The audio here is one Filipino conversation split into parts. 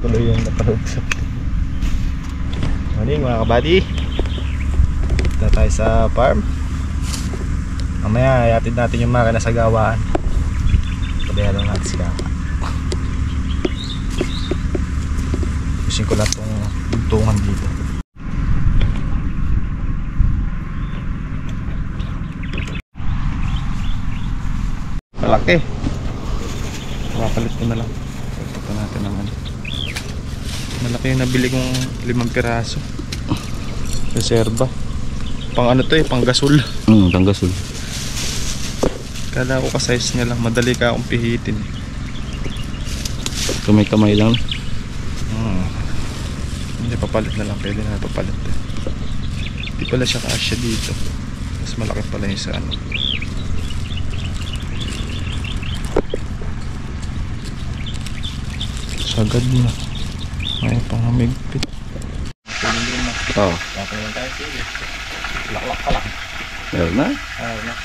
Tuloy yung napanood sa morning mga kabady. Punta tayo sa farm. Mamaya ayatid natin yung makina sa gawaan. Pabayaan lang natin sila. Pusin ko lang itong buntungan dito. Malaki. Mapapalit ko na lang. Ito natin naman. Malaki yung nabili kong 5 piraso. Reserva. Pang ano to eh, pang gasol. Pang gasol. Kala ko ka-size niya lang, madali ka akong pihitin. Kamay-kamay lang. Hindi, papalit na lang, pwede na papalit eh. Hindi pala siya kasya dito. Mas malaki pala yung sa ano. Sagad na. Ay, pangamigpit. Oo. Kakain tayo sila. Laklak ka lang. Meron na? Meron na.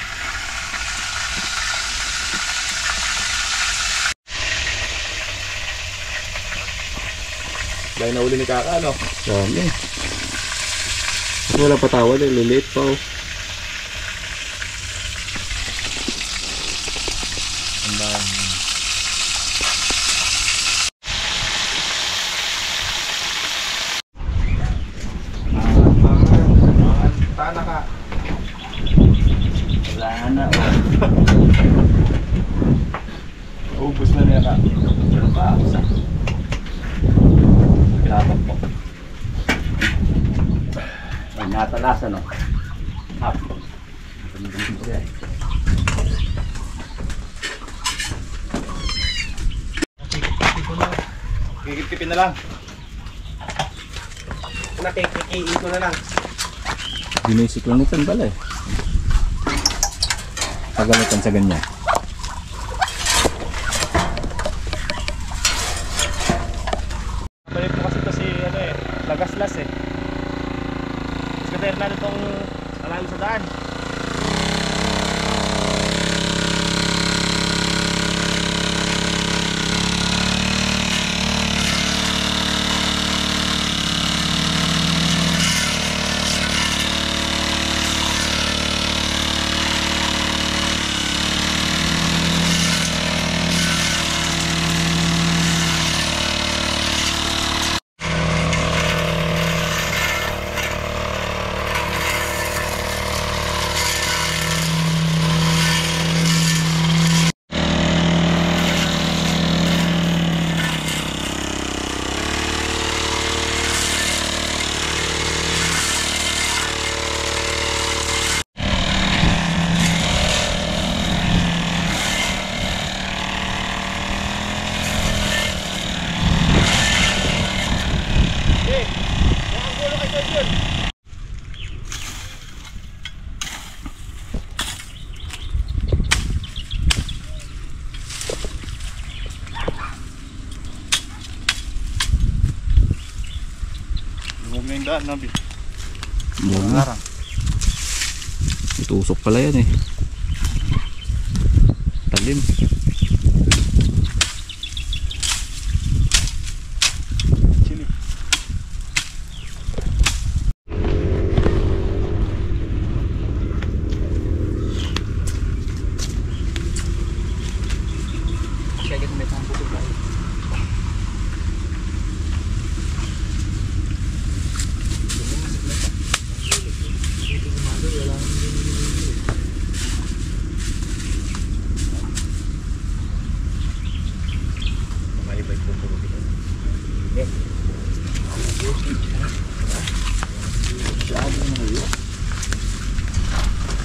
Dahil nahuli ni Kaka, ano? Dami. Wala pa tawad eh, liliit pa oh. Ang dami. Tana ka. Wala na oh. Ubus na niya ka. Meron pa ako sa pinapag mo. Ay, natalasan oh. Hap. Kikip-kipin na lang. Nakikikiin ko na lang. Binisik lang ito pala eh. Pagalitan sa ganyan. Balik mo kasi ito si ano eh, lagaslas eh. Mas katayar na itong alalo sa daan. Huwag na yung daan, Nabi. Muna. Itusok pala yan eh. Talim. Chili. Kaya may tampo ko tayo.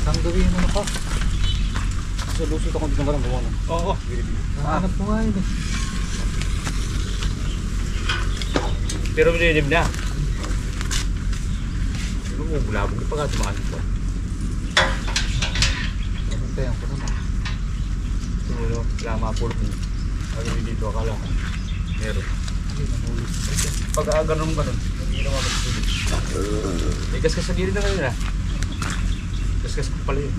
Saan gawin mo na pa? Sa lusot ako dito ng garang gawa na. Oo. Hanap ko nga yun eh. Pero minilim na. Pero mo, bulabog ka pa ka tumakas po. Nabantayan ko naman. Siguro, kailangan mapulot mo. Pag dito akala ko. Meron. Pag-aagar naman ganun, hindi naman magsulit. May gasgas sa gilid na ngayon na. Gasgas ko pala yun.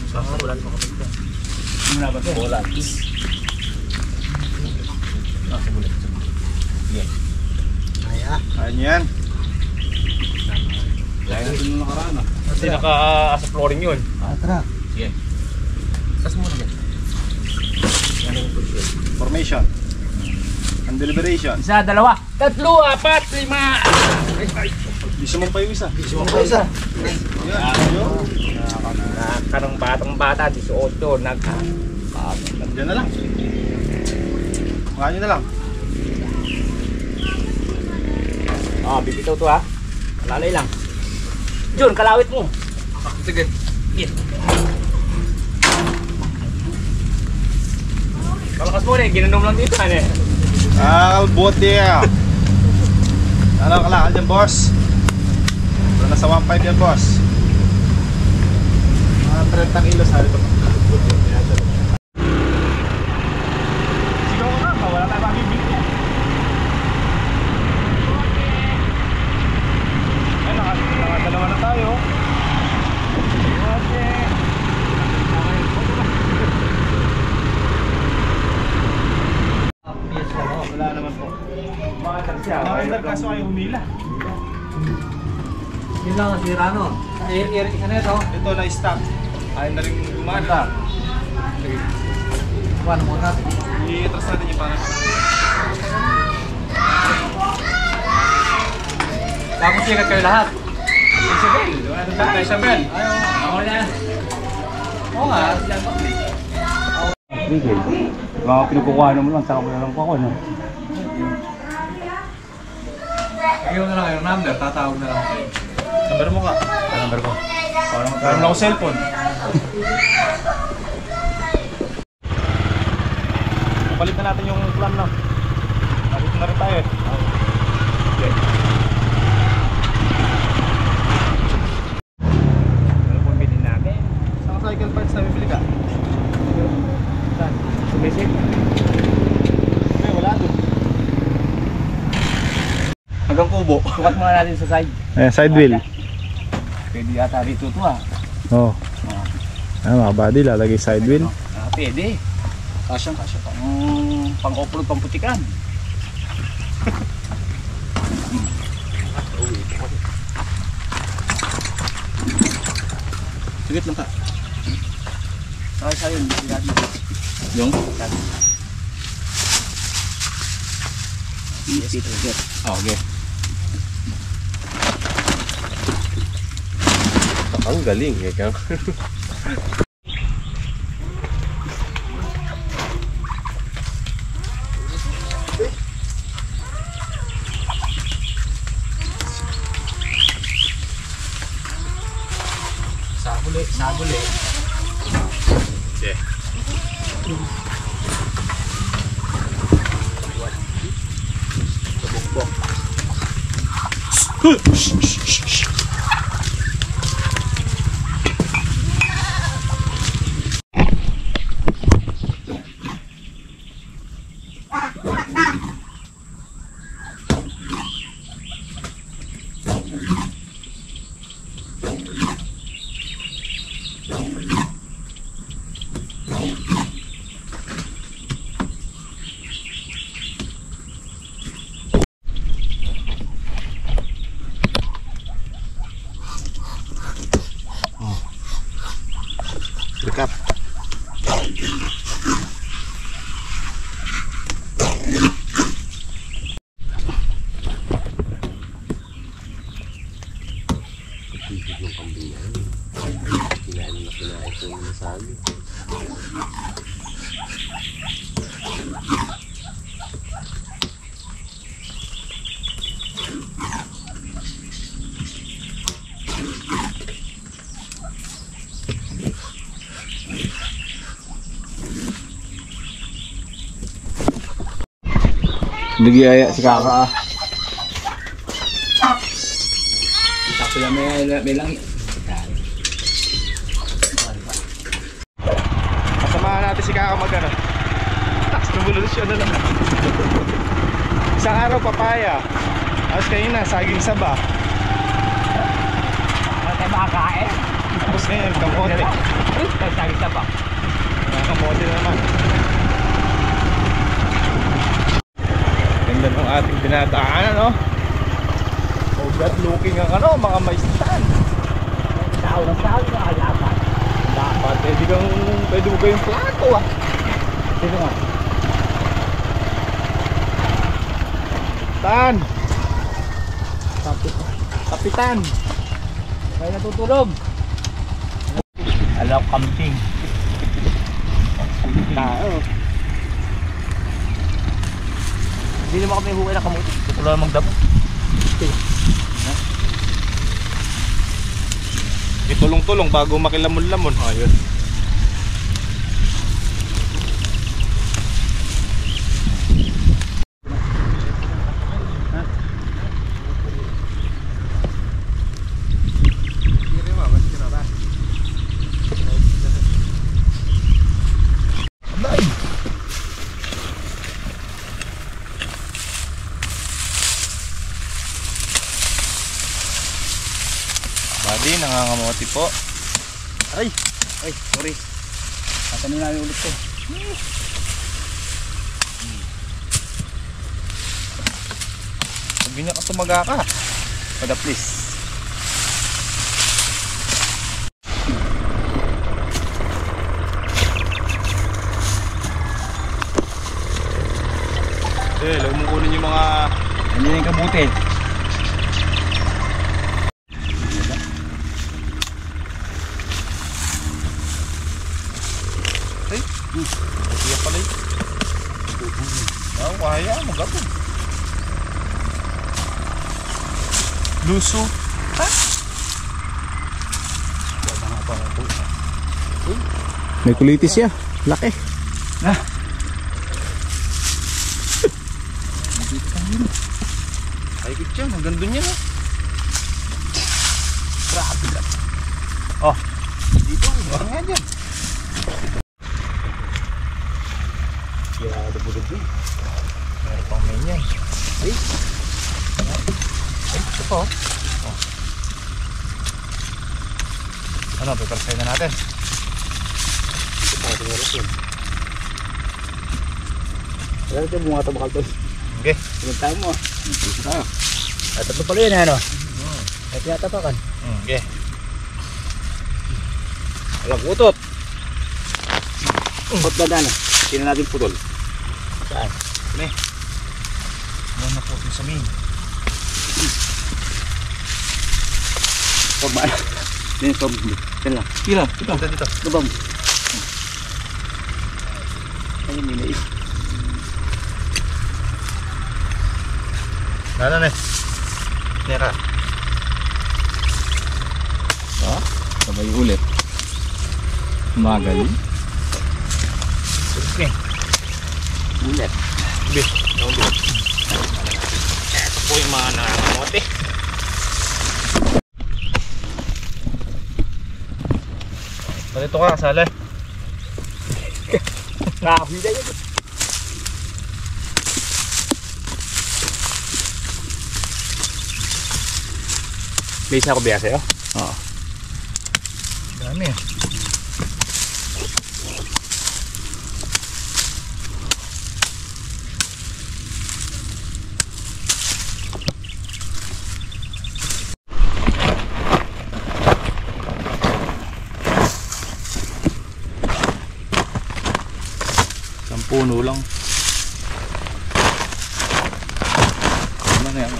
Saan ka? Wala naman kapag ka. Ano na ba ito? Wala. Sa bulat. Yan. Dahil natin nung nakaraan ah. Kasi naka sa flooring yun. Tara. Sige. Tas mo na yan. Formation. And deliberation. Isa, dalawa, tatlo, apat, lima. Gusto mo pa yung isa? Gusto mo pa isa? Yan. Kanang batang bata, 18, Diyan na lang. Mga nyo na lang. Bibitaw to ha. Lalay lang. Jun, kalawit mo. Sige. Yeah. Kalakas mo rin, ginanong lang dito eh. Kalbote ya. Ano kalakal dyan, boss? Wala na sa 1.5 yan, boss. Mga 30 kilos ha dito. Sigaw ka nga, wala tayo mabibili. Ay, nakadalawa na tayo. Wala naman po. Nakandar kaso kayo humila. Yun lang ang sira no. Isa na ito. Ito na stop. Ayaw na rin gumana. One mo na. I-atras natin yung parang. Tapos sikat kayo lahat. Isabel. Isabel. Ako na. Oo nga. Mga pinukukuha mo lang, saka mo na lang po ako, no? Ayaw na lang yung number, tatawag na lang. Number mo ka? Number ko. Meron ako cellphone. Palit na natin yung plan na. Palit na rin tayo eh. Okay. Ano po bilhin natin? Saan cycle parts na bibili ka? Saan? Sumisip? Okay, wala doon. Hanggang kubo. Sukat muna natin sa side. Eh, side wheel. Pwede yata rito to ah. Oo. Mga body, lalagay side wheel. Pwede. Kasya. Pang-offroad, pang-putikan. Sigit lang ka. Sa'yo, yung? Okay. Ang galing eh. Sabuli. Okay. Rekap. Nagiyaya si Kaka. Tapos lang may lang. Kasamahan natin si Kaka mag-ano. Revolusyon na lang. Isang araw papaya. Tapos kanina saging saba. Ano tayo makakain? Tapos ngayon kamote. Tapos saging saba. Kamote naman. Ganda ng ating dinadaanan, no? Good looking ang ano, mga maistan. Tao ng tao, nakalaban. Dapat, pwede mo gawing plato ah. Sino nga? Tan! Kapitan! May natutulog. Alam, kambing. Tao. Hindi naman kami hukay na kamuti. Tutuloy na magdamo. Itulong-tulong bago makilamon-lamon. Ayun. Buddy, nangangamote po. Ay, sorry. Tatanong namin ulit ko. Sabi niya ka tumaga ka. Pada please. Huwag mo kunin yung mga... Ano yung kabuti? Ay, kaya pala yun. Kaya, magapon. Luso. Ha? May kulitis siya. Laki. Ha? Ay, good yan. Ang ganda niya na. Grabe lang. Oh, dito. Meron nga dyan. Grabe budod yun. Meron pang main yan. Ay, Ito po. Oh. Ano, piparsay na natin. ito pa ito meron yun. Wala ito bunga ito bakal to. Okay. Pinuntahan mo ah. Ito tayo. Ay, tatlo pala yun ano? Ay, tinatapakan. Okay. Walang putot. Hot ba dana? Sino natin putol? Saan? Ano na po ito sa main? Pag maano? Yan, pag yan lang. Yan lang. Ito. Dito. Lubam. Ayun, minais. Ano na? Nera. Ah, sabay ulit. Magaling. Okay. Ulit. Bis. Ito po yung mga nangangamote. Palito ka, kasali. Nakakabida yun. May isa ko biya sa'yo? Oo. Dami. Isang puno lang. Ano na yan?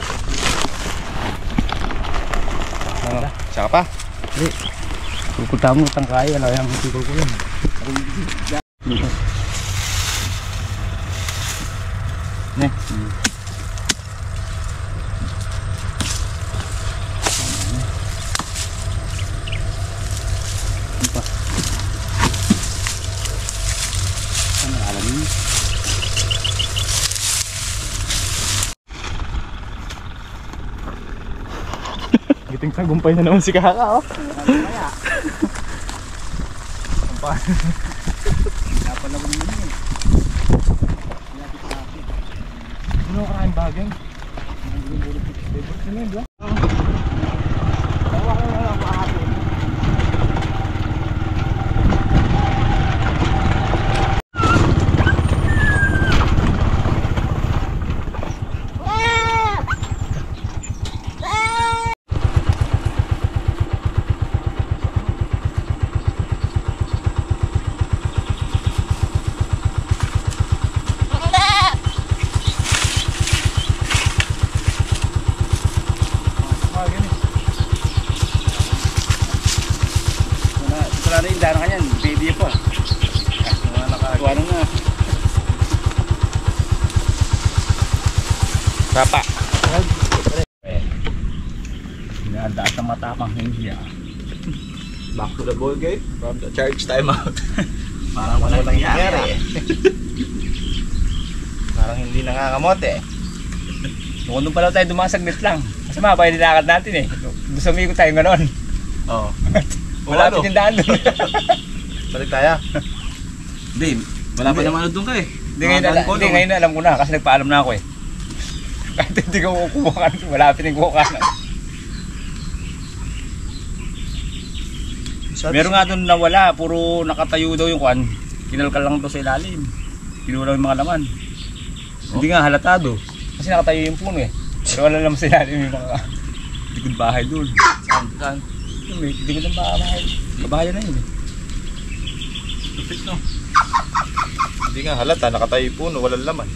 Ano? Saka pa? Hindi. Pupunta mo tang kaya. Alam yung tikol ko yun. Ne. Apa? Ano alam niyo? Giting tagumpay na naman si Kaka, oh. Kaya. Dapat naman yun eh. Ano ka kain bagay? Ano yun ba? Tawa ka na lang kahapon. Tapa. Pinadaan sa matapang hindi ah. Back to the ball game from the charge timeout. Parang walang nangyari eh. Parang hindi nangangamot eh. Noon nung pala tayo dumasaglit lang. Kasi mabay nilakad natin eh. Gusto mo tayo gano'n. Oo. Malapit yung daan doon. Balik tayo. Hindi. Wala pa naman doon ka eh. Hindi ngayon alam ko na kasi nagpaalam na ako eh. Kahit hindi ko kukuha ka. Malapit yung kukuha ka. Meron nga doon nawala. Puro nakatayo daw yung kwan. Kinalkal lang daw sa ilalim. Kinuha yung mga laman. Hindi nga halatado. Kasi nakatayo yung puno eh. Pero wala naman sa ilalim yung mga likod bahay doon. Saan? Yung may likod ng bahay. Kabahayan na yun eh. Lupit no. Hindi nga halata, nakatayo puno, walang laman.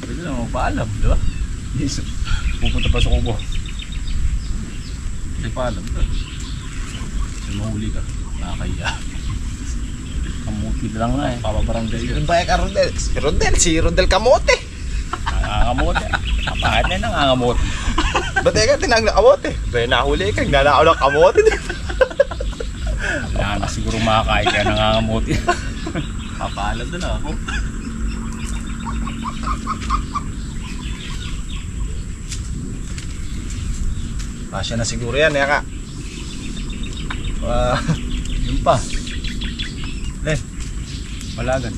Pwede na magpaalam, di ba? Yes. Pupunta pa sa kubo. Hindi pa alam ka. Kasi mahuli ka, nakakaya. Kamuti lang nga eh. Papabarangay ka. Bayak ka Rodel. Si Rodel Kamote. Nangangamote. Kapahit na nangangamote. Ba't ka tinang na kamote? Ba't nahuli ka, nanakaw ng kamote. Wala na siguro makakain kaya nangangamote. Papaalam na ako. Pasya na siguro yan, yaka. Yun pa. Len, Malagan.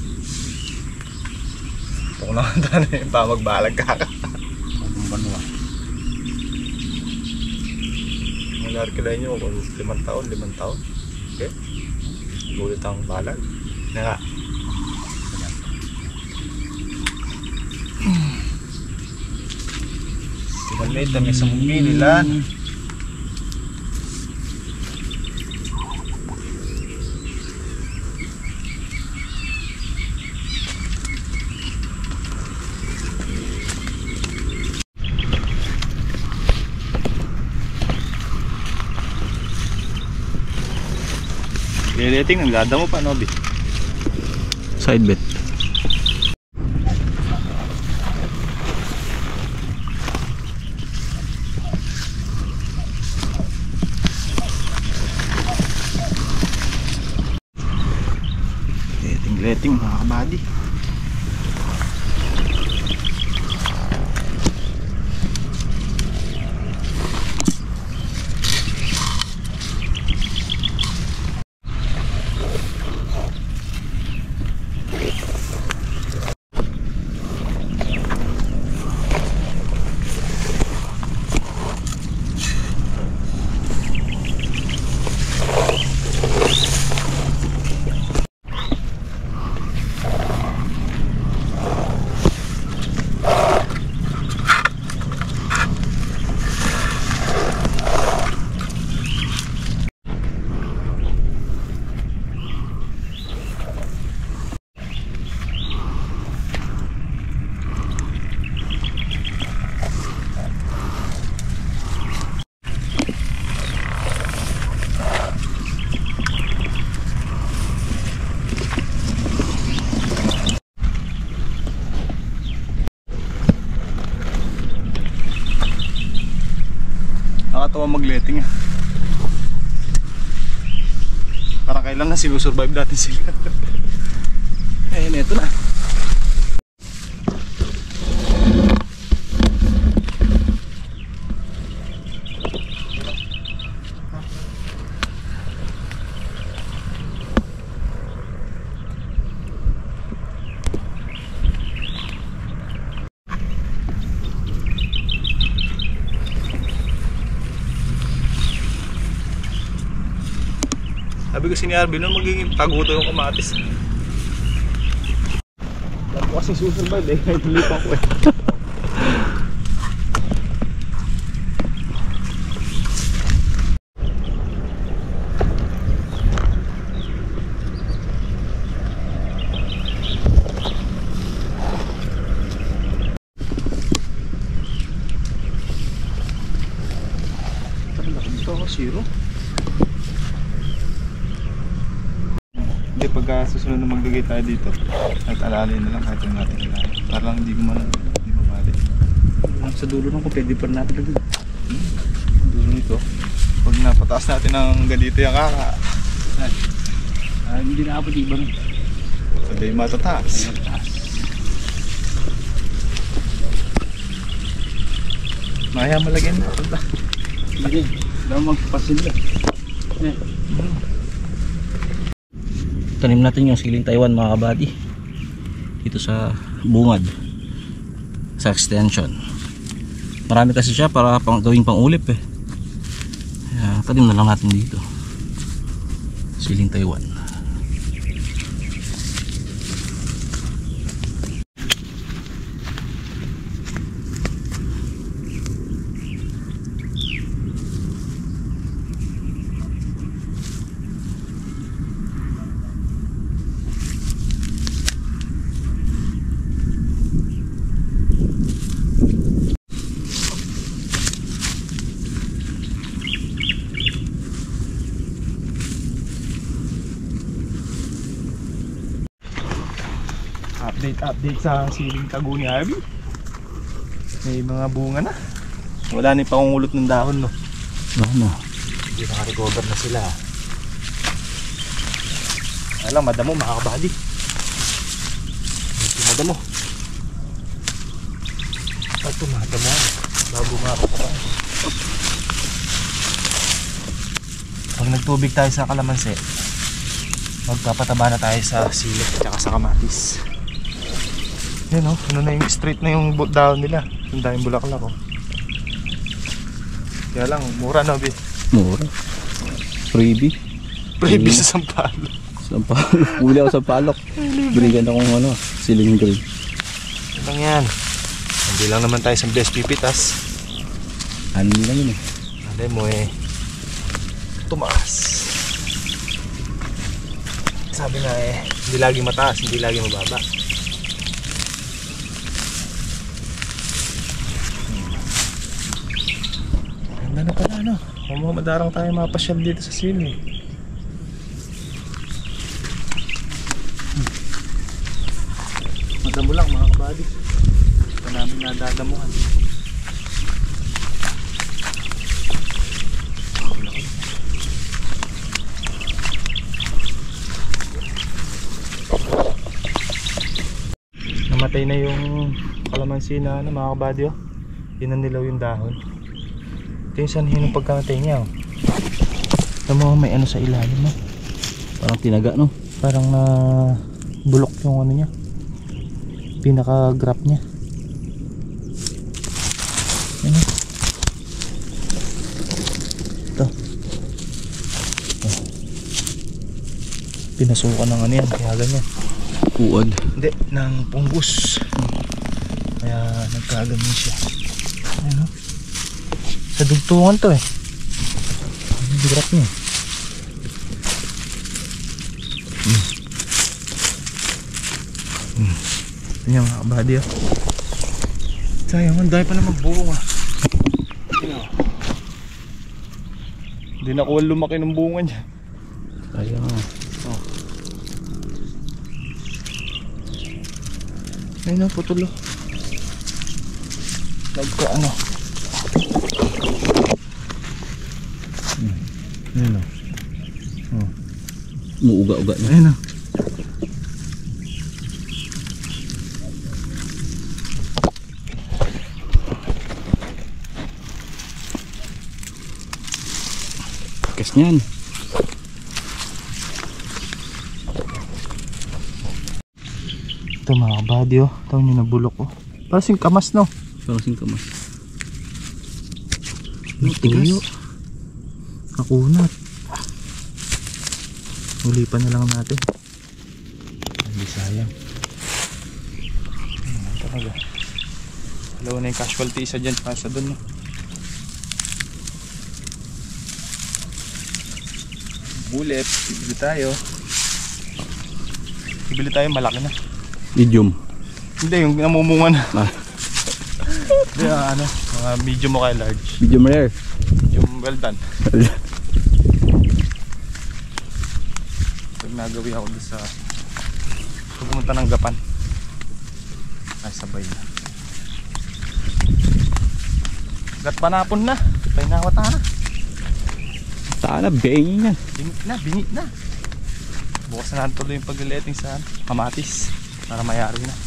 ito ko naman tanong yung pa magbalag ka. Pagong banwa. Manarkilay nyo kung 5 taon. Okay? Gulit ang balag. Yaka. Tinamit na may samungin nila. Lileting, naglada mo pa, Nobi? Side bet. Lileting, mga kabady. Nakatawa mag-letting ah. Parang kailangan sinusurvive natin sila. Ayun, eto na. Sabi ko si ni Arvin noon magiging paguto yung kamatis. Alam ko kasi susurvive eh, kahit hindi pa ako eh. Ito ako, zero. Hindi, pagka susunod na maglagay tayo dito, at alalay na lang kahit yung natin ilalay. Para lang hindi mabali. Sa dulo nung kung pwede pa natin lagyan. Dulo nito. Pag napataas natin ng ganito yung kaka, Hindi na abot iba nun. sabi matataas. Maya malagyan na. Punta. Hindi. Daw magpapasilya. Tanim natin yung siling Taiwan mga kabady. Dito sa bungad. Sa extension. Marami kasi siya para gawing pang-ulip eh. Kaya tanim na lang natin dito. Siling Taiwan. Update sa siling Taguni Abi. May mga bunga na. Wala na yung pangungulot ng dahon, no? Ano? Hindi naka-recover na sila. Alam, madamo mga kabady. Hindi madamo. Ito madamo. Bago nga ako pa. Pag nagtubig tayo sa kalamansi, magpapataba na tayo sa sili at sa kamatis. Yan o, ano na yung straight na yung dahon nila. Yung dahon bulaklak o. Kaya lang, mura na bi. Mura. Freebie. Freebie sa Sampalo. Sampalok. Uli ako sa Sampalok. Binigan akong ano, siling green. Yan lang yan. Hindi lang naman tayo sa best pipitas. Ano lang yun eh. Alam mo eh, tumaas. Sabi nga eh, hindi lagi mataas, hindi lagi mababa. Ganda na pala ano. Madarang tayo mapasyal dito sa sili. Madamo lang mga kabady. Ito namin nadadamuhan. Namatay na yung kalamansi na ano, mga kabady oh. Inanilaw yung dahon. Ito yung sanhin ng pagkamatay niya oh. Ito mo may ano sa ilalim no? Parang tinaga no? Parang na bulok yung ano niya, pinaka grap niya. Ano? Ito oh. Pinasukan ng ano yan, kaya ganyan. Uod. Hindi, ng punggos. Kaya nagkagamin siya. Ano? Sa dugtungan to eh. Ang grap niya. Ito yung mga kabady ah. Sayang, ang dahil pa naman bunga. Hindi na kuha lumaki ng bunga niya. Sayang ah. Oh. Ayun na, putulo. Nagka ano. Ayun na. Oh. Muuga-uga na. Ayun na. Kas niyan. Ito mga kabady oh. Ito nyo na bulok oh. Parang sing kamas no. Parang singkamas. Tuyo. Nakunat. Ulipan na lang natin. Hindi sayang. Talaga. Dalawa na yung casualty, isa dyan pa sa dun no. Bullet, bibili tayo. Bibili tayo malaki na. Medium. Hindi, yung namumunga na. Ah. Hindi, ano, mga medium o kaya large. Medium rare. Medium well done. Tignan ginagawi ako doon sa pumunta ng Gapan. Ay sabay na. Gat panapon na. Painawata na. Tana, bangin yan. Bingi na. Bukas na natin tuloy yung paglileting sa kamatis para mayari na.